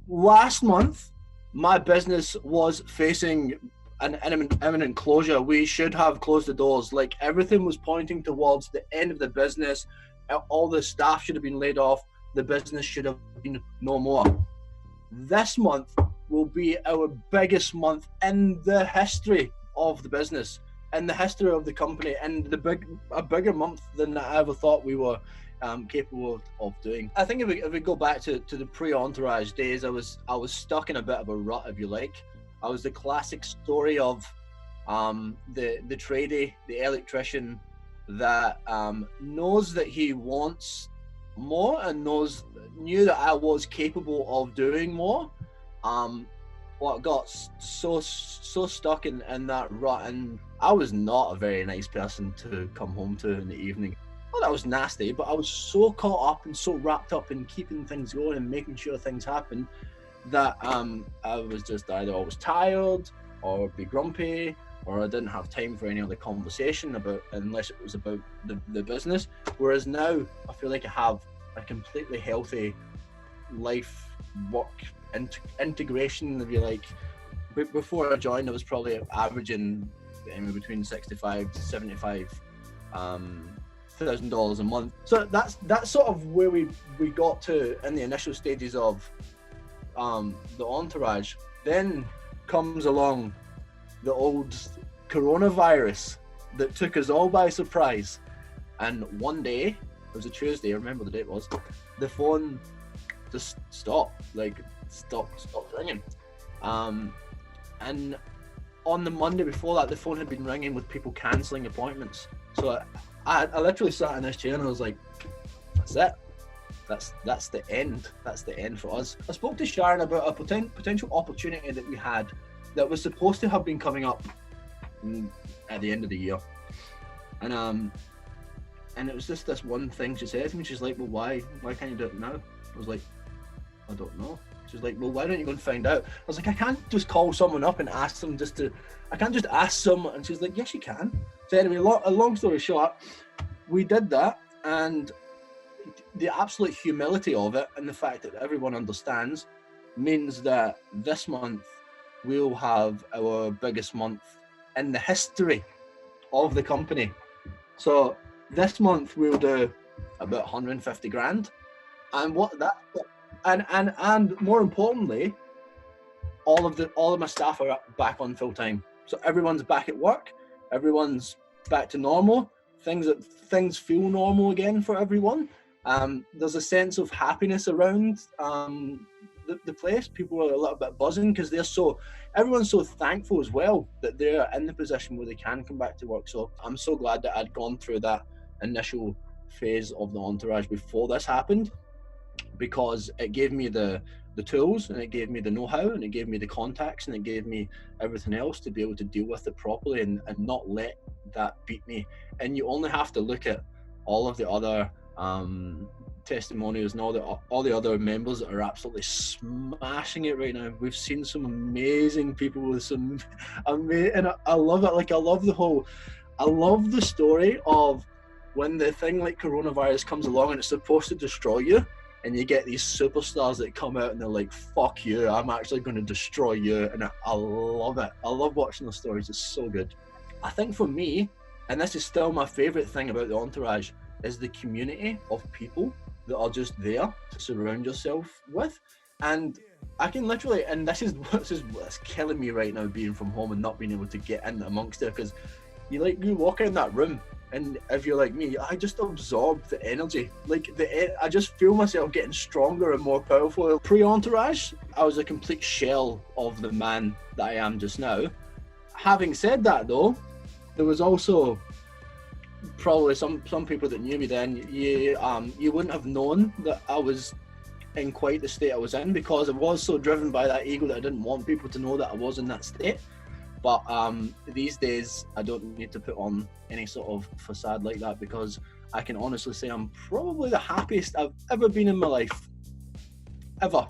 last month, my business was facing an imminent closure. We should have closed the doors. Like, everything was pointing towards the end of the business. All the staff should have been laid off. The business should have been no more. This month will be our biggest month in the history of the business, in the history of the company, and a bigger month than I ever thought we were capable of doing. I think if we go back to the pre-Entourage days, I was stuck in a bit of a rut, if you like. I was the classic story of the tradie, the electrician that knows that he wants more and knew that I was capable of doing more. But got so stuck in that rut, and I was not a very nice person to come home to in the evening. Well, that was nasty, but I was so caught up and so wrapped up in keeping things going and making sure things happen that I was just either always tired or be grumpy, or I didn't have time for any other conversation unless it was about the business. Whereas now I feel like I have a completely healthy life work integration, if you like. Before I joined, I was probably averaging between $65,000 to $75,000 a month. So that's sort of where we got to in the initial stages of the Entourage. Then comes along the old coronavirus that took us all by surprise. And one day, it was a Tuesday, I remember the date was, the phone just stopped ringing. And on the Monday before that, the phone had been ringing with people cancelling appointments. So I literally sat in this chair and I was like, that's it. That's the end. That's the end for us. I spoke to Sharon about a potential opportunity that we had that was supposed to have been coming up at the end of the year. And it was just this one thing she said to me. She's like, well, why can't you do it now? I was like, I don't know. She's like, well, why don't you go and find out? I was like, I can't just call someone up and ask them I can't just ask someone. And she's like, yes, you can. So anyway, a long story short, we did that, and the absolute humility of it and the fact that everyone understands means that this month we'll have our biggest month in the history of the company. So this month we'll do about 150 grand. And and more importantly, all of my staff are back on full time. So everyone's back at work, everyone's back to normal. Things feel normal again for everyone. There's a sense of happiness around the place. People are a little bit buzzing because everyone's so thankful as well that they're in the position where they can come back to work. So I'm so glad that I'd gone through that initial phase of the Entourage before this happened, because it gave me the tools, and it gave me the know-how, and it gave me the contacts, and it gave me everything else to be able to deal with it properly and not let that beat me. And you only have to look at all of the other testimonials and all the other members that are absolutely smashing it right now. We've seen some amazing people with some amazing, and I love it. Like, I love the story of when the thing like coronavirus comes along and it's supposed to destroy you, and you get these superstars that come out and they're like, fuck you, I'm actually going to destroy you. And I love it. I love watching those stories. It's so good. I think for me, and this is still my favorite thing about the Entourage, is the community of people that are just there to surround yourself with. And I can literally, and this is what's killing me right now, being from home and not being able to get in amongst it, because you walk in that room, and if you're like me, I just absorb the energy. I just feel myself getting stronger and more powerful. Pre-Entourage, I was a complete shell of the man that I am just now. Having said that, though, there was also probably some people that knew me then. You wouldn't have known that I was in quite the state I was in, because I was so driven by that ego that I didn't want people to know that I was in that state. But these days, I don't need to put on any sort of facade like that, because I can honestly say I'm probably the happiest I've ever been in my life. Ever.